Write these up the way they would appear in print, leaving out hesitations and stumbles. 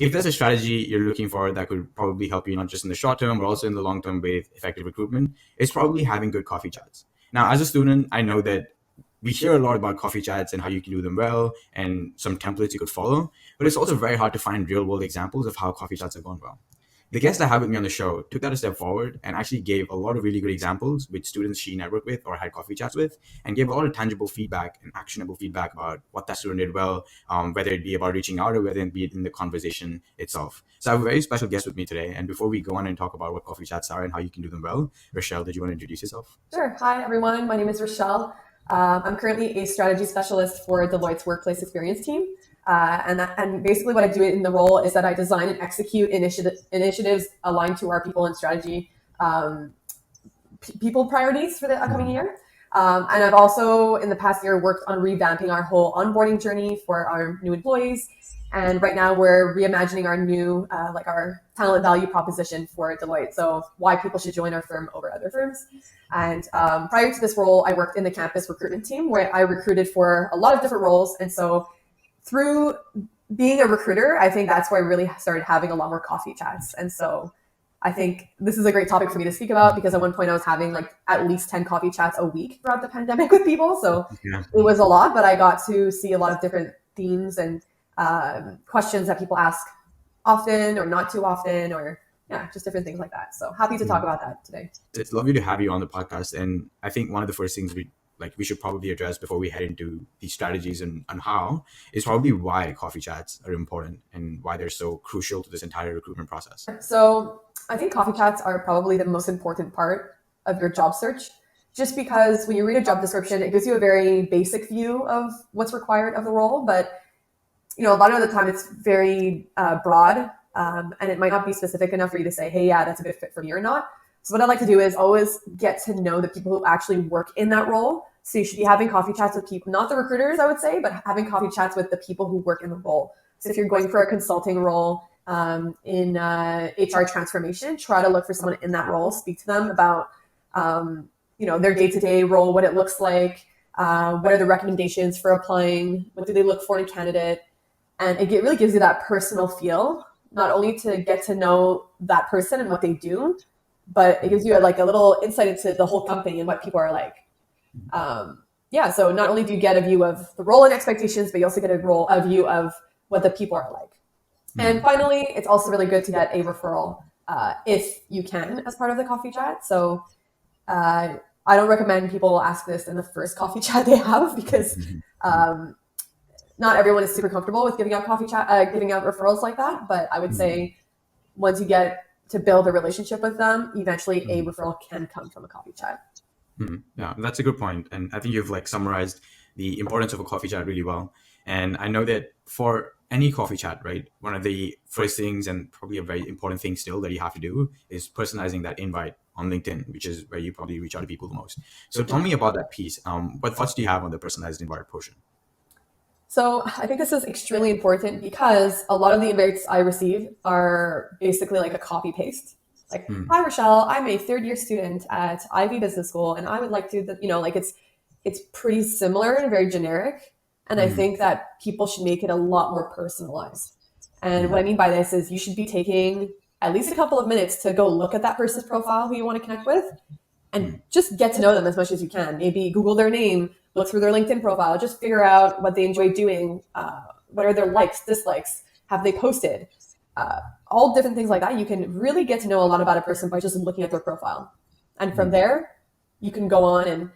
if there's a strategy you're looking for that could probably help you not just in the short term, but also in the long term with effective recruitment, it's probably having good coffee chats. Now, as a student, I know that we hear a lot about coffee chats and how you can do them well and some templates you could follow, but it's also very hard to find real world examples of how coffee chats have gone well. The guest I have with me on the show took that a step forward and actually gave a lot of really good examples with students she networked with or had coffee chats with, and gave a lot of tangible feedback and actionable feedback about what that student did well, whether it be about reaching out or whether it be in the conversation itself. So I have a very special guest with me today. And before we go on and talk about what coffee chats are and how you can do them well, Rachelle, did you want to introduce yourself? Sure. Hi, everyone. My name is Rachelle. I'm currently a strategy specialist for Deloitte's Workplace Experience team. And basically what I do in the role is that I design and execute initiatives aligned to our people and strategy people priorities for the upcoming year. And I've also, in the past year, worked on revamping our whole onboarding journey for our new employees. And right now we're reimagining our new, our talent value proposition for Deloitte. So why people should join our firm over other firms. And prior to this role, I worked in the campus recruitment team where I recruited for a lot of different roles. And so through being a recruiter, I think that's where I really started having a lot more coffee chats. And so I think this is a great topic for me to speak about because at one point I was having like at least 10 coffee chats a week throughout the pandemic with people. So It was a lot, but I got to see a lot of different themes and questions that people ask often or not too often, or just different things like that. So happy to talk about that today. It's lovely to have you on the podcast. And I think one of the first things we should probably address before we head into these strategies and how is probably why coffee chats are important and why they're so crucial to this entire recruitment process. So I think coffee chats are probably the most important part of your job search, just because when you read a job description, it gives you a very basic view of what's required of the role. But a lot of the time it's very broad and it might not be specific enough for you to say, hey, yeah, that's a good fit for me or not. So what I like to do is always get to know the people who actually work in that role. So you should be having coffee chats with people, not the recruiters, I would say, but having coffee chats with the people who work in the role. So if you're going for a consulting role in HR transformation, try to look for someone in that role, speak to them about, their day-to-day role, what it looks like, what are the recommendations for applying, what do they look for in a candidate. And it really gives you that personal feel, not only to get to know that person and what they do, but it gives you a little insight into the whole company and what people are like. So not only do you get a view of the role and expectations, but you also get a view of what the people are like. And finally, it's also really good to get a referral if you can as part of the coffee chat. So I don't recommend people ask this in the first coffee chat they have because not everyone is super comfortable with giving out giving out referrals like that. But I would say once you get to build a relationship with them, eventually a referral can come from a coffee chat. Yeah, that's a good point. And I think you've summarized the importance of a coffee chat really well. And I know that for any coffee chat, right, one of the first things and probably a very important thing still that you have to do is personalizing that invite on LinkedIn, which is where you probably reach out to people the most. So tell me about that piece. What thoughts do you have on the personalized invite portion? So I think this is extremely important because a lot of the invites I receive are basically like a copy paste. Like, hi, Rachelle, I'm a third-year student at Ivy Business School, and I would like to, it's pretty similar and very generic. And I think that people should make it a lot more personalized. And what I mean by this is you should be taking at least a couple of minutes to go look at that person's profile who you want to connect with and just get to know them as much as you can. Maybe Google their name, look through their LinkedIn profile, just figure out what they enjoy doing, what are their likes, dislikes, have they posted, all different things like that. You can really get to know a lot about a person by just looking at their profile. And from there, you can go on and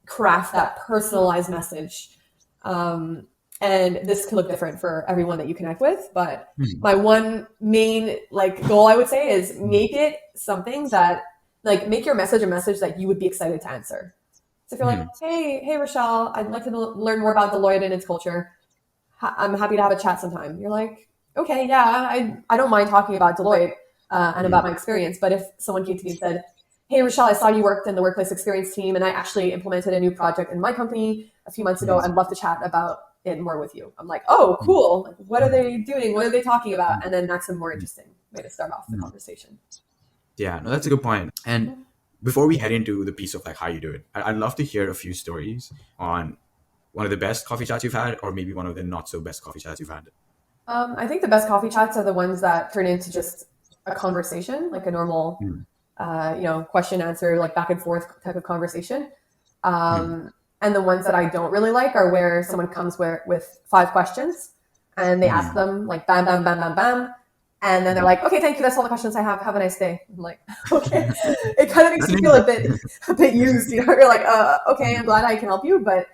craft that personalized message. And this can look different for everyone that you connect with. But my one main goal, I would say, is make it something that make your message a message that you would be excited to answer. So if you're like, hey, Rachelle, I'd like to learn more about Deloitte and its culture. I'm happy to have a chat sometime. You're like, okay, yeah, I don't mind talking about Deloitte and about my experience. But if someone came to me and said, hey, Rachelle, I saw you worked in the Workplace Experience team and I actually implemented a new project in my company a few months ago. I'd love to chat about it more with you. I'm like, oh, cool. What are they doing? What are they talking about? And then that's a more interesting way to start off the conversation. Yeah, no, that's a good point. And before we head into the piece of how you do it, I'd love to hear a few stories on one of the best coffee chats you've had or maybe one of the not so best coffee chats you've had. I think the best coffee chats are the ones that turn into just a conversation, like a normal, question answer, like back and forth type of conversation. And the ones that I don't really like are where someone comes with 5 questions and they ask them like bam, bam, bam, bam, bam. And then they're like, okay, thank you. That's all the questions I have. Have a nice day. I'm like, okay. It kind of makes you feel a bit used. You're like, okay, I'm glad I can help you, but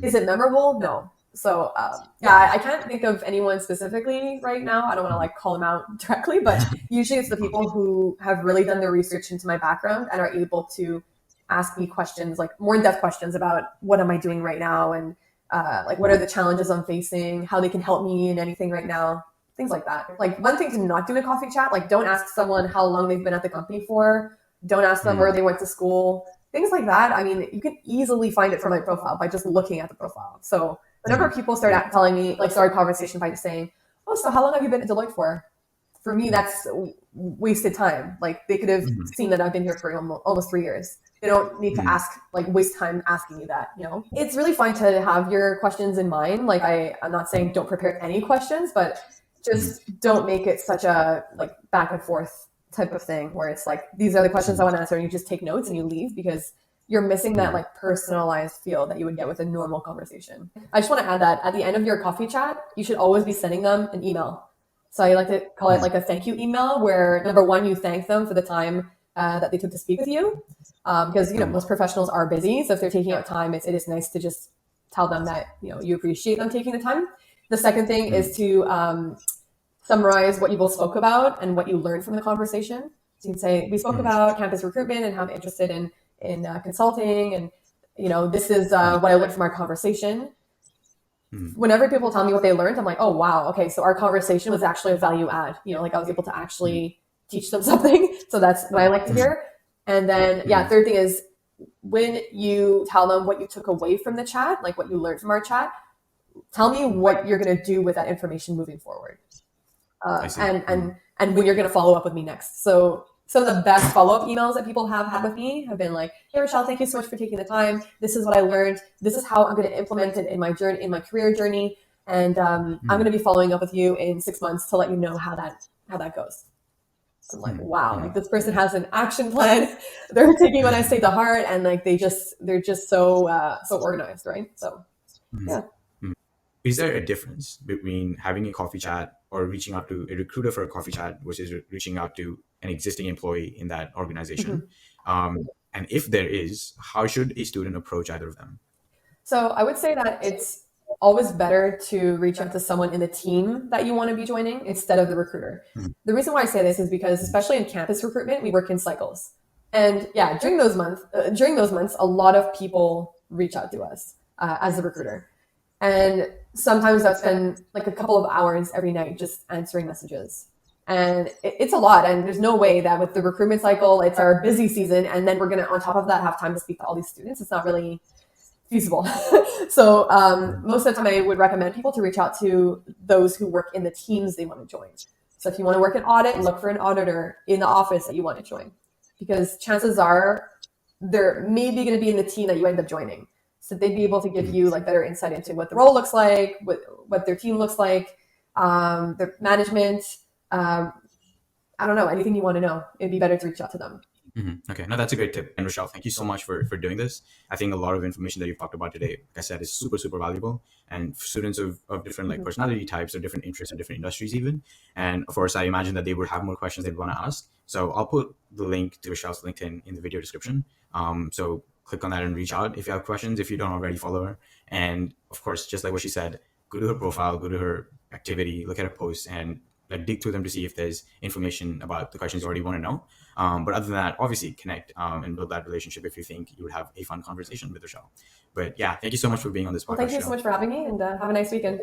is it memorable? No. So I can't think of anyone specifically right now. I don't want to like call them out directly, but usually it's the people who have really done their research into my background and are able to ask me questions, like more in-depth questions about what am I doing right now, and like what are the challenges I'm facing, how they can help me in anything right now, things like that. Like one thing to not do in a coffee chat, like don't ask someone how long they've been at the company for, don't ask them where they went to school, things like that. I mean, you can easily find it from my profile by just looking at the profile. So whenever people start telling me, like start a conversation by just saying, oh, so how long have you been at Deloitte for? For me, that's wasted time. Like they could have seen that I've been here for almost 3 years. They don't need to waste time asking me that, It's really fine to have your questions in mind. Like I'm not saying don't prepare any questions, but just don't make it such a like back and forth type of thing where it's like, these are the questions I want to answer, and you just take notes and you leave, because you're missing that like personalized feel that you would get with a normal conversation. I just want to add that at the end of your coffee chat, you should always be sending them an email. So I like to call it like a thank you email, where number one, you thank them for the time that they took to speak with you. Because, most professionals are busy. So if they're taking out time, it is nice to just tell them that, you appreciate them taking the time. The second thing is to summarize what you both spoke about and what you learned from the conversation. So you can say, we spoke about campus recruitment and how I'm interested in consulting. And, this is what I learned from our conversation. Whenever people tell me what they learned, I'm like, oh, wow. Okay. So our conversation was actually a value add, like I was able to actually teach them something. So that's what I like to hear. And then, third thing is when you tell them what you took away from the chat, like what you learned from our chat, tell me what you're going to do with that information moving forward. And when you're going to follow up with me next. So some of the best follow-up emails that people have had with me have been like, hey, Rachelle, thank you so much for taking the time. This is what I learned. This is how I'm going to implement it in my journey, in my career journey. And I'm going to be following up with you in 6 months to let you know how that goes. I'm like, wow, like this person has an action plan. They're taking what I say to heart, and like they're just so organized, right? So yeah. Is there a difference between having a coffee chat or reaching out to a recruiter for a coffee chat versus reaching out to an existing employee in that organization? And if there is, how should a student approach either of them? So I would say that it's always better to reach out to someone in the team that you want to be joining instead of the recruiter. The reason why I say this is because, especially in campus recruitment, we work in cycles. And during those months, a lot of people reach out to us as a recruiter. And sometimes I've spent like a couple of hours every night just answering messages. And it's a lot. And there's no way that with the recruitment cycle, it's our busy season, and then we're going to, on top of that, have time to speak to all these students. It's not really feasible. So most of the time I would recommend people to reach out to those who work in the teams they want to join. So if you want to work in audit, look for an auditor in the office that you want to join, because chances are they're maybe going to be in the team that you end up joining. So they'd be able to give you like better insight into what the role looks like, what their team looks like, their management. I don't know, anything you want to know. It'd be better to reach out to them. Okay, no, that's a great tip. And Rachelle, thank you so much for doing this. I think a lot of information that you've talked about today, like I said, is super, super valuable. And students of different like personality types or different interests or different industries even. And of course, I imagine that they would have more questions they'd want to ask. So I'll put the link to Rachelle's LinkedIn in the video description. So click on that and reach out if you have questions, if you don't already follow her. And of course, just like what she said, go to her profile, go to her activity, look at her posts, and like dig through them to see if there's information about the questions you already want to know. But other than that, obviously connect and build that relationship if you think you would have a fun conversation with Rachelle. But yeah, thank you so much for being on this podcast. Well, thank you so much for having me, and have a nice weekend.